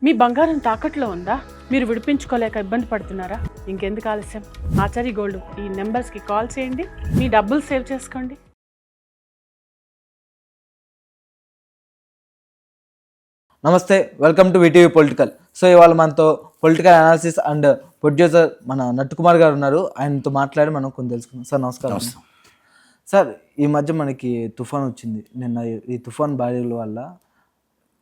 మీ బంగారం తాకట్లో ఉందా? మీరు విడిపించుకోలేక ఇబ్బంది పడుతున్నారా? ఇంకెందుకు ఆలస్యం, ఆచారి గోల్డ్ ఈ నెంబర్స్కి కాల్ చేయండి, మీ డబ్బులు సేవ్ చేసుకోండి. నమస్తే, welcome to VTV political. So ఇవాళ మనతో పొలిటికల్ అనాలిసిస్ అండ్ ప్రొడ్యూసర్ మన నట్టు కుమార్ గారు ఉన్నారు. ఆయనతో మాట్లాడి మనం కొంచెం తెలుసుకుందాం. సార్ నమస్కారం. సార్, ఈ మధ్య మనకి తుఫాన్ వచ్చింది. నిన్న ఈ తుఫాన్ బారిల వల్ల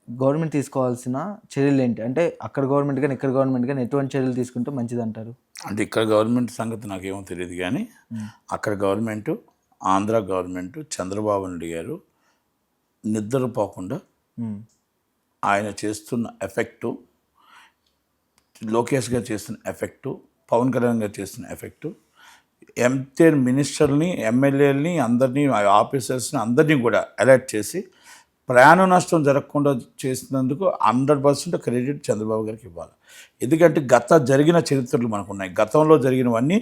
గవర్నమెంట్ తీసుకోవాల్సిన చర్యలు ఏంటి? అంటే అక్కడ గవర్నమెంట్ కానీ ఇక్కడ గవర్నమెంట్ కానీ ఎటువంటి చర్యలు తీసుకుంటే మంచిది అంటారు? అంటే ఇక్కడ గవర్నమెంట్ సంగతి నాకేమో తెలియదు, కానీ అక్కడ గవర్నమెంటు, ఆంధ్ర గవర్నమెంట్, చంద్రబాబు నాయుడు గారు నిద్రపోకుండా ఆయన చేస్తున్న ఎఫెక్టు, లోకేష్ గారు చేస్తున్న ఎఫెక్టు, పవన్ కళ్యాణ్ గారు చేస్తున్న ఎఫెక్టు, ఎంటైర్ మినిస్టర్ని, ఎమ్మెల్యేలని, అందరినీ, ఆఫీసర్స్ని అందరినీ కూడా అలర్ట్ చేసి ప్రాణ నష్టం జరగకుండా చేసినందుకు 100% క్రెడిట్ చంద్రబాబు గారికి ఇవ్వాలి. ఎందుకంటే జరిగిన చరిత్రలు మనకు ఉన్నాయి. గతంలో జరిగినవన్నీ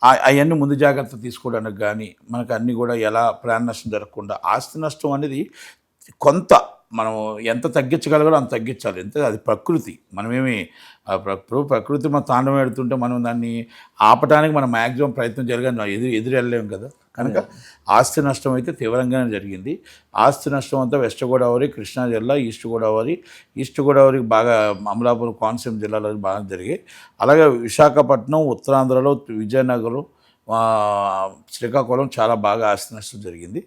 అవన్నీ ముందు జాగ్రత్త తీసుకోవడానికి కానీ మనకు అన్నీ కూడా ఎలా ప్రాణ నష్టం జరగకుండా, ఆస్తి నష్టం అనేది కొంత మనం ఎంత తగ్గించగలగో అంత తగ్గించాలి. అంతే, అది ప్రకృతి. మనమేమి ప్రకృతి మన తాండవం పెడుతుంటే మనం దాన్ని ఆపడానికి మనం మ్యాక్సిమం ప్రయత్నం జరిగాలి, ఎదురు వెళ్ళలేము కదా. కనుక ఆస్తి నష్టం అయితే తీవ్రంగానే జరిగింది. ఆస్తి నష్టం అంతా వెస్ట్ గోదావరి, కృష్ణా జిల్లా, ఈస్ట్ గోదావరికి బాగా అమలాపురం కోనసీమ జిల్లాలో బాగా జరిగాయి. అలాగే విశాఖపట్నం, ఉత్తరాంధ్రలో విజయనగరం, శ్రీకాకుళం చాలా బాగా ఆస్తి నష్టం జరిగింది.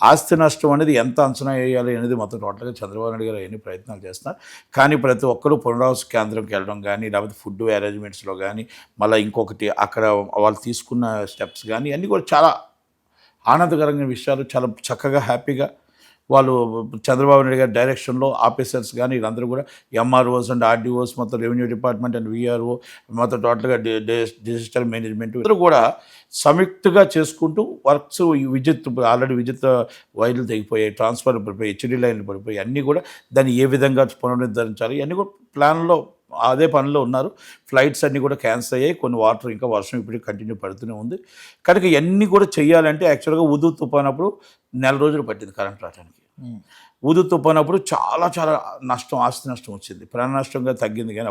ఆస్తి నష్టం అనేది ఎంత అంచనా వేయాలి అనేది మొత్తం టోటల్గా చంద్రబాబు నాయుడు గారు ఎన్ని ప్రయత్నాలు చేస్తున్నారు. కానీ ప్రతి ఒక్కరూ పునరావాస కేంద్రంకి వెళ్ళడం కానీ, లేకపోతే ఫుడ్ అరేంజ్మెంట్స్లో కానీ, మళ్ళీ ఇంకొకటి అక్కడ వాళ్ళు తీసుకున్న స్టెప్స్ కానీ అన్నీ కూడా చాలా ఆనందకరమైన విషయాలు. చాలా చక్కగా హ్యాపీగా వాళ్ళు చంద్రబాబు నాయుడు గారి డైరెక్షన్లో ఆఫీసర్స్ కానీ వీళ్ళందరూ కూడా ఎంఆర్ఓస్ అండ్ ఆర్డీఓస్, మొత్తం రెవెన్యూ డిపార్ట్మెంట్ అండ్ విఆర్ఓ, మొత్తం టోటల్గా డిజిటల్ మేనేజ్మెంట్ అందరూ కూడా సంయుక్తగా చేసుకుంటూ వర్క్స్, ఆల్రెడీ విద్యుత్ వైర్లు తెగిపోయాయి, ట్రాన్స్ఫర్ పడిపోయి, హెచ్డీ లైన్లు పడిపోయి, అన్నీ కూడా దాన్ని ఏ విధంగా పునరుద్ధరించాలి అన్నీ కూడా ప్లాన్లో అదే పనిలో ఉన్నారు. ఫ్లైట్స్ అన్నీ కూడా క్యాన్సిల్ అయ్యాయి. కొన్ని వాటర్, ఇంకా వర్షం ఇప్పుడు కంటిన్యూ పడుతూనే ఉంది. కనుక ఇవన్నీ కూడా చేయాలంటే యాక్చువల్గా ఉదు తుఫానప్పుడు 4 రోజులు పట్టింది కరెంట్ రావడానికి. ఉదు తుఫానప్పుడు చాలా నష్టం, ఆస్తి నష్టం వచ్చింది, ప్రాణ నష్టంగా తగ్గింది. కానీ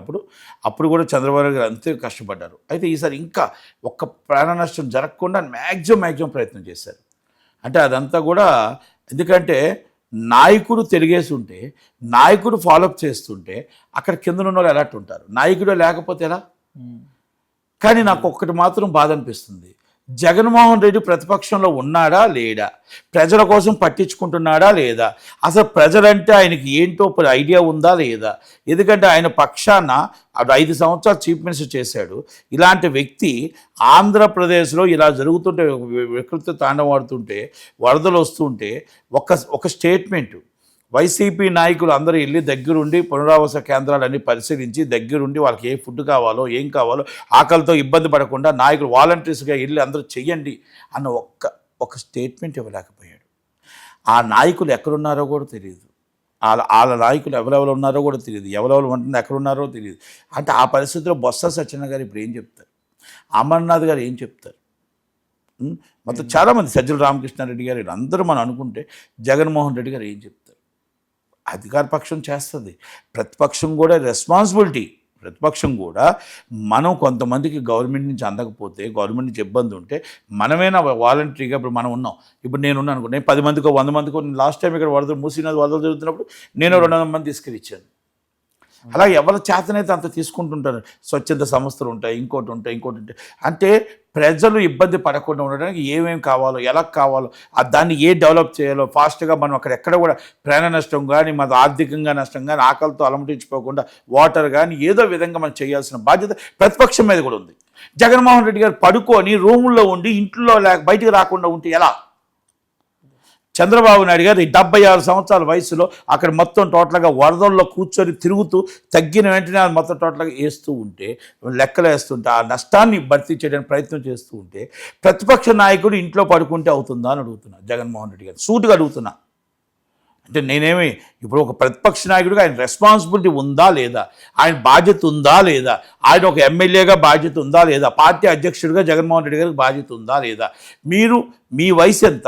అప్పుడు కూడా చంద్రబాబు గారు అంతే కష్టపడ్డారు. అయితే ఈసారి ఇంకా ఒక్క ప్రాణ నష్టం జరగకుండా మ్యాక్సిమం ప్రయత్నం చేశారు. అంటే అదంతా కూడా ఎందుకంటే నాయకుడు తిరిగేసి ఉంటే, నాయకుడు ఫాలోఅప్ చేస్తుంటే అక్కడ కింద ఉన్న వాళ్ళు ఎలాంటి ఉంటారు, నాయకుడు లేకపోతే ఎలా? కానీ నాకు ఒక్కటి మాత్రం బాధ అనిపిస్తుంది, జగన్మోహన్ రెడ్డి ప్రతిపక్షంలో ఉన్నాడా లేడా, ప్రజల కోసం పట్టించుకుంటున్నాడా లేదా, అసలు ప్రజలంటే ఆయనకి ఏంటో ఐడియా ఉందా లేదా? ఎందుకంటే ఆయన పక్షాన 5 సంవత్సరాలు చీఫ్ మినిస్టర్ చేశాడు. ఇలాంటి వ్యక్తి ఆంధ్రప్రదేశ్లో ఇలా జరుగుతుంటే, వికృతి తాండవాడుతుంటే, వరదలు వస్తుంటే ఒక స్టేట్మెంటు వైసీపీ నాయకులు అందరూ వెళ్ళి దగ్గరుండి పునరావాస కేంద్రాలన్నీ పరిశీలించి దగ్గరుండి వాళ్ళకి ఏ ఫుడ్ కావాలో, ఏం కావాలో, ఆకలితో ఇబ్బంది పడకుండా నాయకులు వాలంటీర్స్గా వెళ్ళి అందరూ చెయ్యండి అన్న ఒక స్టేట్మెంట్ ఇవ్వలేకపోయాడు. ఆ నాయకులు ఎక్కడున్నారో కూడా తెలియదు, వాళ్ళ నాయకులు ఎవరెవరు ఉన్నారో కూడా తెలియదు, ఎవరెవరు ఉంటుంది ఎక్కడున్నారో తెలియదు. అంటే ఆ పరిస్థితిలో బొత్స సత్యనారాయణ గారు ఇప్పుడు ఏం చెప్తారు, అమర్నాథ్ గారు ఏం చెప్తారు, మొత్తం చాలామంది, సజ్జల రామకృష్ణారెడ్డి గారు అందరూ మనం అనుకుంటే జగన్మోహన్ రెడ్డి గారు ఏం చెప్తారు? అధికార పక్షం చేస్తుంది, ప్రతిపక్షం కూడా రెస్పాన్సిబిలిటీ. ప్రతిపక్షం కూడా మనం కొంతమందికి గవర్నమెంట్ నుంచి అందకపోతే, గవర్నమెంట్ నుంచి ఇబ్బంది ఉంటే మనమేనా వాలంటరీగా, ఇప్పుడు మనం ఉన్నాం, ఇప్పుడు నేను ఉన్నాను అనుకో, నేను 10 మందికో 100 మందికో, లాస్ట్ టైం ఇక్కడ వరదలు మూసినది వరదలు జరుగుతున్నప్పుడు నేను 200 మంది తీసుకెళ్ళి ఇచ్చాను. అలా ఎవరి చేతనైతే అంత తీసుకుంటుంటారు. స్వచ్ఛంద సంస్థలు ఉంటాయి, ఇంకోటి ఉంటాయి. అంటే ప్రజలు ఇబ్బంది పడకుండా ఉండడానికి ఏమేమి కావాలో, ఎలా కావాలో, దాన్ని డెవలప్ చేయాలో ఫాస్ట్గా మనం ఎక్కడ కూడా ప్రాణ నష్టం కానీ, మన ఆర్థికంగా నష్టం కానీ, ఆకలితో అలమటించిపోకుండా వాటర్ కానీ ఏదో విధంగా మనం చేయాల్సిన బాధ్యత ప్రతిపక్షం మీద కూడా ఉంది. జగన్మోహన్ రెడ్డి గారు పడుకొని రూముల్లో ఉండి ఇంట్లో బయటికి రాకుండా ఉంటే ఎలా? చంద్రబాబు నాయుడు గారు 76 సంవత్సరాల వయసులో అక్కడ మొత్తం టోటల్గా వరదల్లో కూర్చొని తిరుగుతూ తగ్గిన వెంటనే అది మొత్తం టోటల్గా వేస్తూ ఉంటే, లెక్కలు వేస్తుంటే, ఆ నష్టాన్ని భర్తీ చేయడానికి ప్రయత్నం చేస్తూ ఉంటే ప్రతిపక్ష నాయకుడు ఇంట్లో పడుకుంటే అవుతుందా అని అడుగుతున్నా జగన్మోహన్ రెడ్డి గారు, సూటిగా అడుగుతున్నా. అంటే నేనేమి ఇప్పుడు ఒక ప్రతిపక్ష నాయకుడిగా ఆయన రెస్పాన్సిబిలిటీ ఉందా లేదా, ఆయన బాధ్యత ఉందా లేదా, ఆయన ఒక ఎమ్మెల్యేగా బాధ్యత ఉందా లేదా, పార్టీ అధ్యక్షుడిగా జగన్మోహన్ రెడ్డి గారికి బాధ్యత ఉందా లేదా? మీ వయసు ఎంత,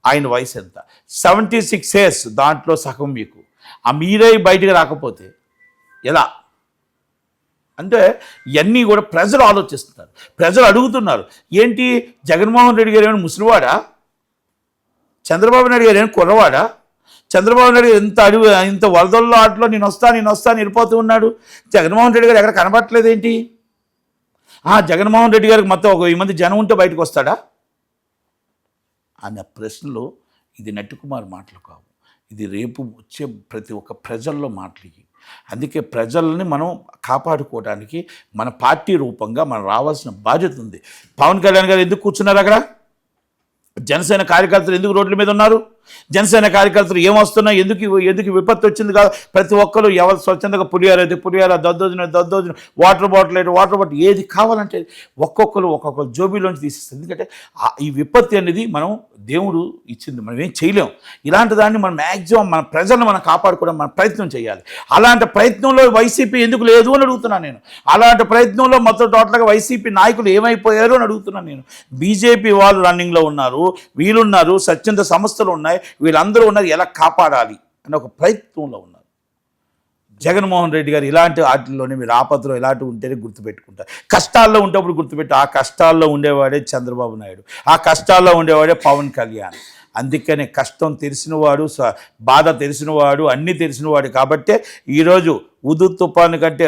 ఆయన వయసు ఎంత? 76 years, దాంట్లో సగం మీకు. మీరే బయటికి రాకపోతే ఎలా? అంటే ఇవన్నీ కూడా ప్రజలు ఆలోచిస్తున్నారు, ప్రజలు అడుగుతున్నారు. ఏంటి జగన్మోహన్ రెడ్డి గారు ఏమైనా ముసలివాడా, చంద్రబాబు నాయుడు గారు ఏమైనా కుర్రవాడా, చంద్రబాబు నాయుడు గారు ఇంత వరదల్లో ఆటలో నేను వస్తాను వెళ్ళిపోతూ ఉన్నాడు, జగన్మోహన్ రెడ్డి గారు ఎక్కడ కనబట్టలేదు ఏంటి? జగన్మోహన్ రెడ్డి గారికి మొత్తం ఒక 1000 మంది జనం ఉంటే బయటకు వస్తాడా అన్న ప్రశ్నలో ఇది నట్టికుమార్ మాటలు కావు, ఇది రేపు వచ్చే ప్రతి ఒక్క ప్రజల్లో మాటలు ఇవి. అందుకే ప్రజల్ని మనం కాపాడుకోవడానికి మన పార్టీ రూపంగా మనం రావాల్సిన బాధ్యత ఉంది. పవన్ కళ్యాణ్ గారు ఎందుకు కూర్చున్నారు అక్కడ? జనసేన కార్యకర్తలు ఎందుకు రోడ్ల మీద ఉన్నారు? జనసేన కార్యకర్తలు ఏమొస్తున్నాయి, ఎందుకు విపత్తు వచ్చింది కాదు? ప్రతి ఒక్కరు ఎవరు స్వచ్ఛందంగా పులిహార అయితే పులిహార, దద్దోజనం, వాటర్ బాటిల్ ఏది కావాలంటే ఒక్కొక్కరు జోబీలోంచి తీసేస్తారు. ఎందుకంటే ఈ విపత్తి అనేది మనం దేవుడు ఇచ్చింది, మనం ఏం చేయలేం. ఇలాంటి దాన్ని మనం మ్యాక్సిమం మన ప్రజలను మనం కాపాడుకోవడం మన ప్రయత్నం చేయాలి. అలాంటి ప్రయత్నంలో వైసీపీ ఎందుకు లేదు అని అడుగుతున్నాను నేను. అలాంటి ప్రయత్నంలో మొత్తం టోటల్గా వైసీపీ నాయకులు ఏమైపోయారు అని అడుగుతున్నాను నేను. బీజేపీ వాళ్ళు రన్నింగ్లో ఉన్నారు, వీళ్ళున్నారు, స్వచ్ఛంద సంస్థలు ఉన్నాయి, వీళ్ళందరూ ఉన్నారు, ఎలా కాపాడాలి అని ఒక ప్రయత్నంలో ఉన్నారు. జగన్మోహన్ రెడ్డి గారు ఇలాంటి వాటిల్లోనే మీరు ఆపదలో ఇలాంటివి ఉంటేనే గుర్తుపెట్టుకుంటారు. కష్టాల్లో ఉంటప్పుడు గుర్తుపెట్టి ఆ కష్టాల్లో ఉండేవాడే చంద్రబాబు నాయుడు, ఆ కష్టాల్లో ఉండేవాడే పవన్ కళ్యాణ్. అందుకనే కష్టం తెలిసినవాడు, బాధ తెలిసినవాడు, అన్నీ తెలిసినవాడు. కాబట్టే ఈరోజు ఉదు తుఫాను కంటే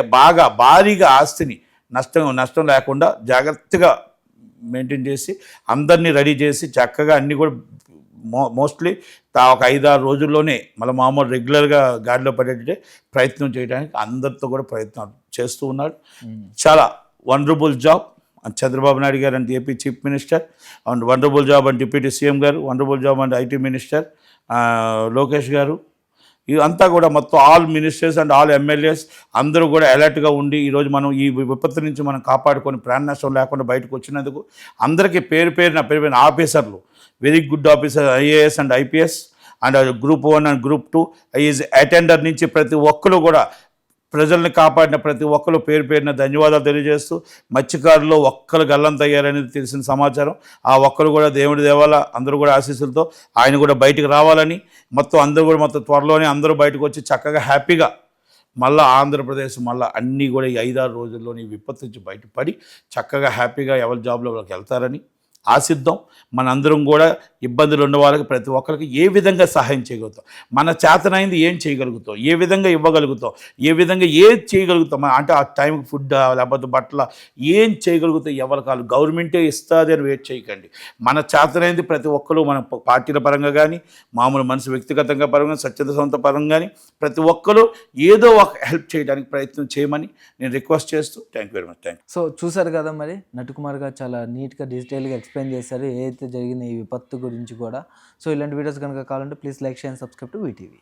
భారీగా ఆస్తిని నష్టం లేకుండా జాగ్రత్తగా మెయింటైన్ చేసి అందరినీ రెడీ చేసి చక్కగా అన్నీ కూడా మోస్ట్లీ ఒక 5-6 రోజుల్లోనే మళ్ళీ మామూలు రెగ్యులర్గా గాడిలో పడేటట్టే ప్రయత్నం చేయడానికి అందరితో కూడా ప్రయత్నం చేస్తూ ఉన్నాడు. చాలా wonderful job Chandrababu Naidu garu and AP chief minister, and wonderful job and deputy CM garu, wonderful job and IT minister Lokesh garu. ఇదంతా కూడా మొత్తం all ministers and all MLAs అందరూ కూడా అలర్ట్గా ఉండి ఈరోజు మనం ఈ విపత్తు నుంచి మనం కాపాడుకొని ప్రాణ నష్టం లేకుండా బయటకు వచ్చినందుకు అందరికీ పేరు ఆఫీసర్లు, very good officer, IAS and IPS and group 1 and group 2 is attender నుంచి ప్రతి ఒక్కరు కూడా ప్రజల్ని కాపాడిన ప్రతి ఒక్కరు పేరున ధన్యవాదాలు తెలియజేస్తూ, మత్స్యకారులు ఒక్కరు గల్లంతయ్యారనేది తెలిసిన సమాచారం. ఆ ఒక్కరు కూడా దేవుడి దేవాల అందరూ కూడా ఆశీస్సులతో ఆయన కూడా బయటకు రావాలని, మొత్తం త్వరలోనే అందరూ బయటకు వచ్చి చక్కగా హ్యాపీగా మళ్ళీ ఆంధ్రప్రదేశ్ అన్నీ కూడా ఈ 5-6 రోజుల్లోనే ఈ విపత్తు నుంచి బయటపడి చక్కగా హ్యాపీగా ఎవరి జాబ్లో వాళ్ళకి వెళ్తారని ఆశిద్దాం. మనందరం కూడా ఇబ్బందులు ఉన్న వాళ్ళకి ప్రతి ఒక్కరికి ఏ విధంగా సహాయం చేయగలుగుతాం, మన చేతనైంది ఏం చేయగలుగుతాం, ఏ విధంగా ఇవ్వగలుగుతాం, ఏ విధంగా ఏం చేయగలుగుతాం అంటే ఆ టైంకి ఫుడ్ లేకపోతే బట్టల ఏం చేయగలుగుతాం ఎవరి కాదు, గవర్నమెంటే ఇస్తుంది అని వెయిట్ చేయకండి. మన చేతనైంది ప్రతి ఒక్కరు మన పార్టీల పరంగా కానీ మామూలు మనసు వ్యక్తిగతంగా పరంగా స్వచ్ఛంద సంస్థ పరంగా కానీ ప్రతి ఒక్కరు ఏదో ఒక హెల్ప్ చేయడానికి ప్రయత్నం చేయమని నేను రిక్వెస్ట్ చేస్తూ వెరీ మచ్. సో చూసారు కదా, మరి నటుకుమార్ గారు చాలా నీట్గా డీటెయిల్గా ఎక్స్ప్లెయిన్ చేశారు ఏదైతే జరిగిన ఈ విపత్తు గురించి కూడా. సో ఇలాంటి వీడియోస్ కనుక కావాలంటే please like, share and subscribe to VTV.